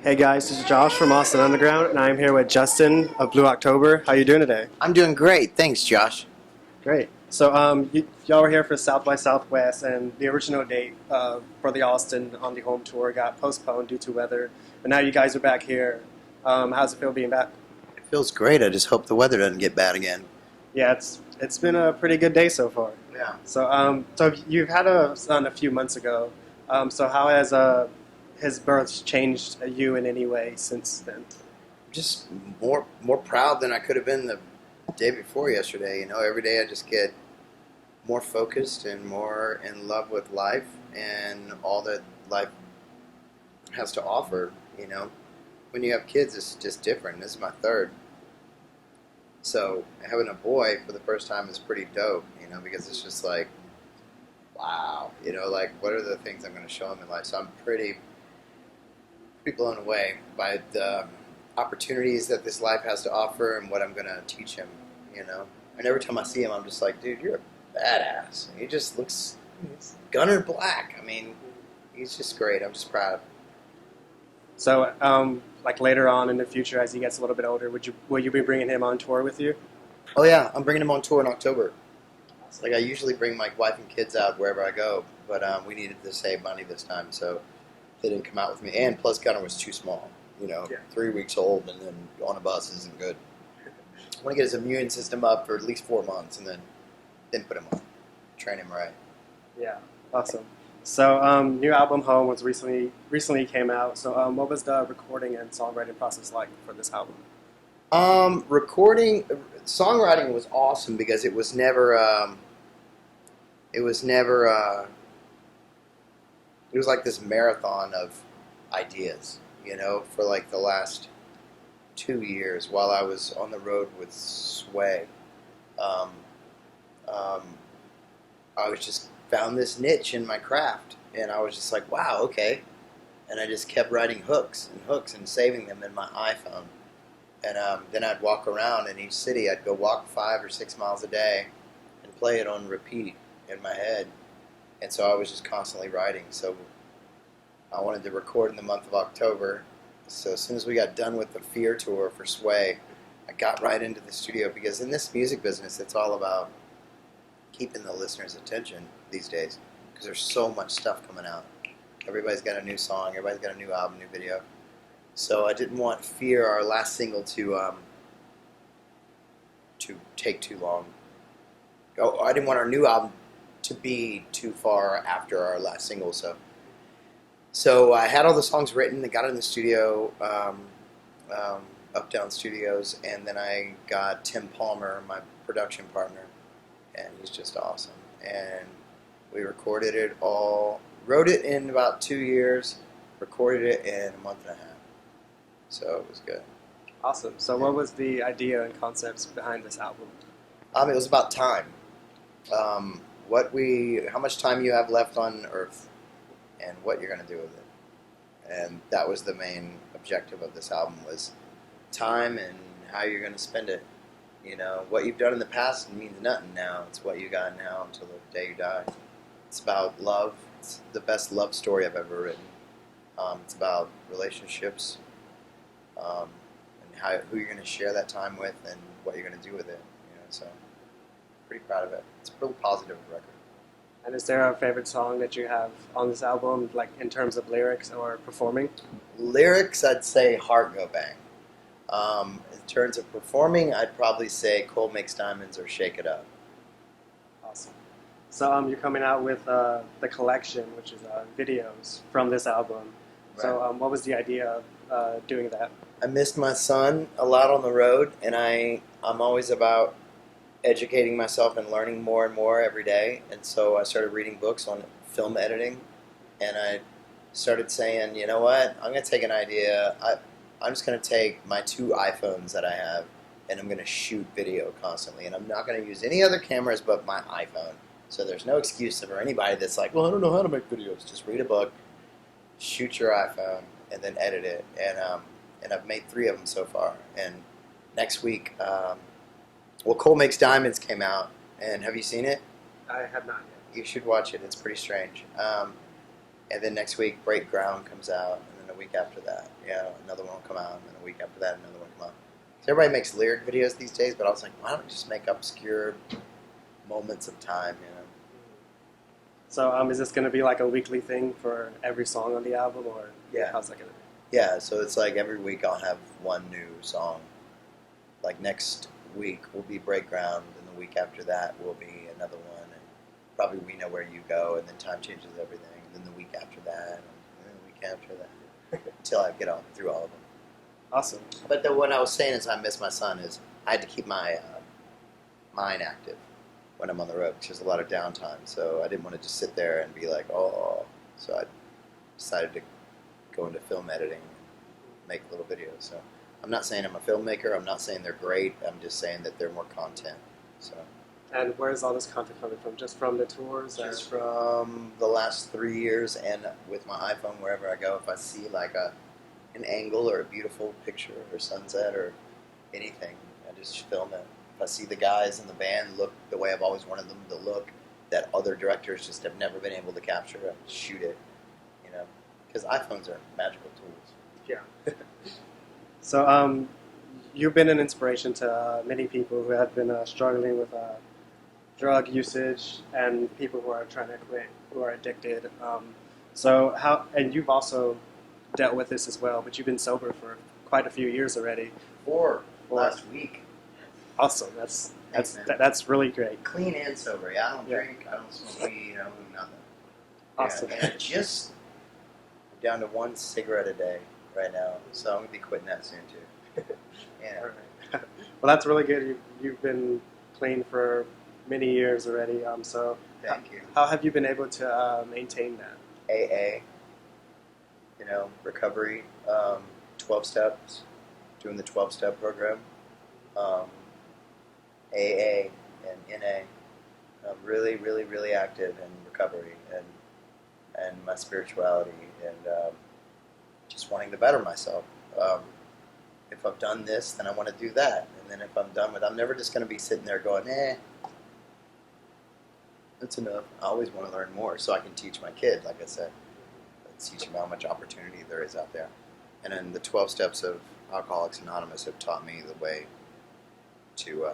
Hey guys, this is Josh from Austin Underground, and I'm here with Justin of Blue October. How you doing today? I'm doing great. Thanks, Josh. Great. So, y'all were here for South by Southwest, and the original date for the Austin on the home tour got postponed due to weather. But now you guys are back here. How's it feel being back? It feels great. I just hope the weather doesn't get bad again. Yeah, it's been a pretty good day so far. Yeah. So you've had a son a few months ago. So how has his birth changed you in any way since then? Just more proud than I could have been the day before yesterday. You know, every day I just get more focused and more in love with life and all that life has to offer. You know, when you have kids, it's just different. This is my third. So having a boy for the first time is pretty dope, you know, because it's just like, wow, you know, like what are the things I'm going to show him in life? So I'm pretty blown away by the opportunities that this life has to offer and what I'm going to teach him, you know. And every time I see him, I'm just like, dude, you're a badass. He just looks gunner black. I mean, he's just great. I'm just proud. So, like later on in the future, as he gets a little bit older, will you be bringing him on tour with you? Oh yeah, I'm bringing him on tour in October. Like I usually bring my wife and kids out wherever I go, but we needed to save money this time, so they didn't come out with me. And plus, Gunner was too small. You know, Yeah. 3 weeks old, and then on a bus isn't good. I want to get his immune system up for at least 4 months, and then put him on, train him right. Yeah, awesome. So, new album Home was recently came out. So, what was the recording and songwriting process like for this album? Songwriting was awesome because it was never, it was never, it was like this marathon of ideas, you know, for like the last 2 years while I was on the road with Sway. Um, um, I was just found this niche in my craft, and I was just like, wow, okay. And I just kept writing hooks and saving them in my iPhone. And then I'd walk around in each city. I'd go walk 5 or 6 miles a day and play it on repeat in my head. And so I was just constantly writing. So I wanted to record in the month of October. So as soon as we got done with the Fear tour for Sway, I got right into the studio because in this music business, it's all about keeping the listener's attention these days because there's so much stuff coming out. Everybody's got a new song. Everybody's got a new album, new video. So I didn't want Fear, our last single, to take too long. Oh, I didn't want our new album to be too far after our last single. So I had all the songs written. I got it in the studio, Up Down Studios, and then I got Tim Palmer, my production partner, and he's just awesome. And we recorded it all, wrote it in about 2 years, recorded it in a month and a half. So it was good. Awesome. So, what was the idea and concepts behind this album? It was about time. How much time you have left on Earth, and what you're going to do with it. And that was the main objective of this album was time and how you're going to spend it. You know, what you've done in the past means nothing now. It's what you got now until the day you die. It's about love. It's the best love story I've ever written. It's about relationships. And who you're going to share that time with and what you're going to do with it. You know, so pretty proud of it. It's a really positive record. And is there a favorite song that you have on this album, like in terms of lyrics or performing? Lyrics, I'd say Heart Go Bang. In terms of performing, I'd probably say Coal Makes Diamonds or Shake It Up. Awesome. So, you're coming out with the collection, which is videos from this album. Right. So, what was the idea of doing that? I missed my son a lot on the road, and I'm always about educating myself and learning more and more every day. And so I started reading books on film editing, and I started saying, you know what, I'm going to take an idea. I'm just going to take my 2 iPhones that I have, and I'm going to shoot video constantly. And I'm not going to use any other cameras but my iPhone. So there's no excuse for anybody that's like, well, I don't know how to make videos. Just read a book, shoot your iPhone, and then edit it. And I've made 3 of them so far. And next week, Coal Makes Diamonds came out. And have you seen it? I have not yet. You should watch it. It's pretty strange. And then next week, Break Ground comes out. And then then a week after that, another one will come out, and then a week after that, another one will come out. So everybody makes lyric videos these days, but I was like, why don't we just make obscure moments of time, So is this going to be like a weekly thing for every song on the album, or Yeah. how's that going to be? Yeah, so it's like every week I'll have one new song. Like next week will be Break Ground, and the week after that will be another one, and probably We Know Where You Go, and then Time Changes Everything, and then the week after that, and then the week after that, until I get through all of them. Awesome. But what I was saying is I miss my son is I had to keep my mind active when I'm on the road, because there's a lot of downtime, so I didn't want to just sit there and be like, oh, so I decided to go into film editing and make little videos. So I'm not saying I'm a filmmaker. I'm not saying they're great. I'm just saying that they're more content. So. And where's all this content coming from? Just from the tours? Just from the last 3 years, and with my iPhone, wherever I go, if I see like an angle or a beautiful picture or sunset or anything, I just film it. If I see the guys in the band look the way I've always wanted them to look, that other directors just have never been able to capture, I shoot it. Because iPhones are magical tools. Yeah. So you've been an inspiration to many people who have been struggling with drug usage and people who are trying to quit, who are addicted. And you've also dealt with this as well, but you've been sober for quite a few years already. Or last week. Awesome. That's really great. Clean and sober. Yeah, I don't drink. I don't smoke weed. I don't do nothing. Awesome. Yeah, and I'm down to 1 cigarette a day right now, so I'm gonna be quitting that soon too. Yeah. All right. Well, that's really good. You've been clean for many years already. So Thank you. How have you been able to maintain that? AA, recovery, 12 steps, doing the 12-step program, AA and NA. I'm really, really, really active in recovery and my spirituality and just wanting to better myself. If I've done this, then I want to do that. And then if I'm done with it, I'm never just going to be sitting there going, that's enough. I always want to learn more so I can teach my kids, like I said. Teach them how much opportunity there is out there. And then the 12 steps of Alcoholics Anonymous have taught me the way to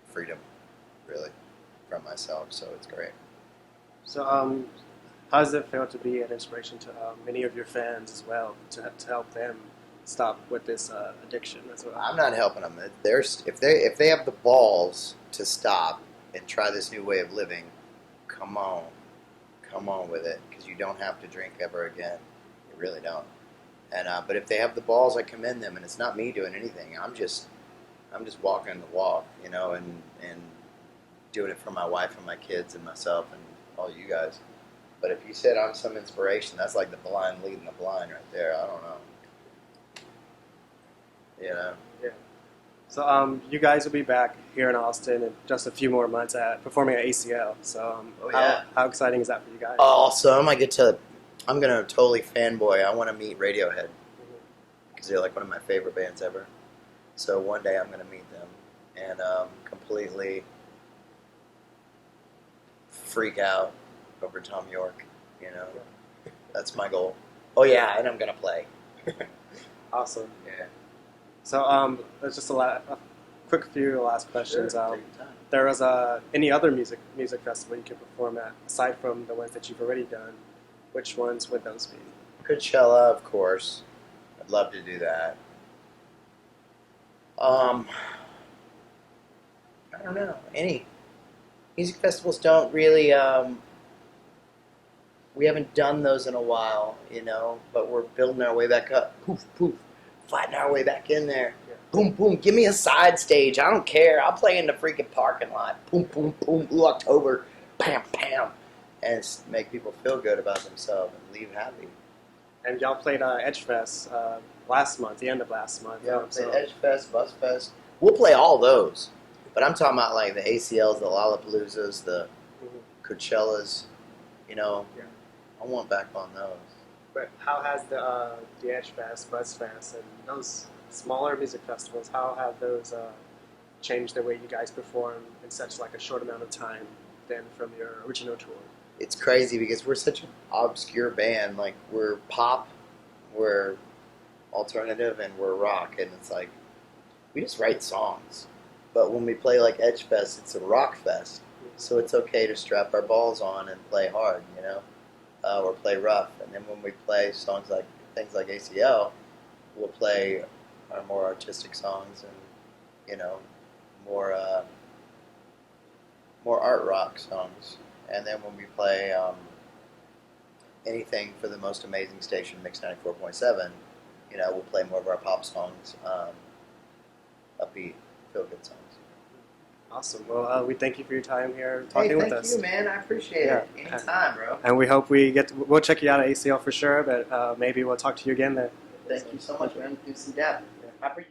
freedom, really, from myself. So it's great. So how does it feel to be an inspiration to many of your fans as well, to help them stop with this addiction as well? I'm not helping them. If they have the balls to stop and try this new way of living, come on with it, because you don't have to drink ever again. You really don't. And but if they have the balls, I commend them. And it's not me doing anything. I'm just walking the walk, and doing it for my wife and my kids and myself and all you guys. But if you said I'm some inspiration, that's like the blind leading the blind right there. I don't know. Yeah. So you guys will be back here in Austin in just a few more months performing at ACL. So how exciting is that for you guys? Awesome. I'm going to totally fanboy. I want to meet Radiohead because they're like one of my favorite bands ever. So one day I'm going to meet them and completely freak out over Tom York. That's my goal. Oh yeah, and I'm going to play. Awesome. Yeah. So there's just a quick few last questions. Sure, take your time. There was any other music festival you could perform at, aside from the ones that you've already done. Which ones would those be? Coachella, of course. I'd love to do that. I don't know. Any music festivals don't really. We haven't done those in a while, but we're building our way back up. Poof, poof. Fighting our way back in there. Yeah. Boom, boom. Give me a side stage. I don't care. I'll play in the freaking parking lot. Boom, boom, boom. Ooh, October. Pam, pam. And make people feel good about themselves and leave happy. And y'all played Edgefest last month, the end of last month. Yeah, we played Edgefest, Buzzfest. We'll play all those. But I'm talking about like the ACLs, the Lollapaloozas, the Coachellas. Yeah. I want back on those. But how has the Edgefest, Buzzfest, and those smaller music festivals, how have those changed the way you guys perform in such like a short amount of time than from your original tour? it's crazy because we're such an obscure band. Like we're pop, we're alternative, and we're rock, and it's like we just write songs. But when we play like Edge Fest, it's a rock fest, so it's okay to strap our balls on and play hard, or play rough. And then when we play songs like things like ACL, we'll play our more artistic songs and more more art rock songs. And then when we play anything for the most amazing station, Mix 94.7, we'll play more of our pop songs, upbeat, feel good songs. Awesome. Well, we thank you for your time here talking with us. Thank you, man. I appreciate it. Anytime, bro. And we hope we'll check you out at ACL for sure, but maybe we'll talk to you again then. Thank you so much, man. Do some dap. Yeah.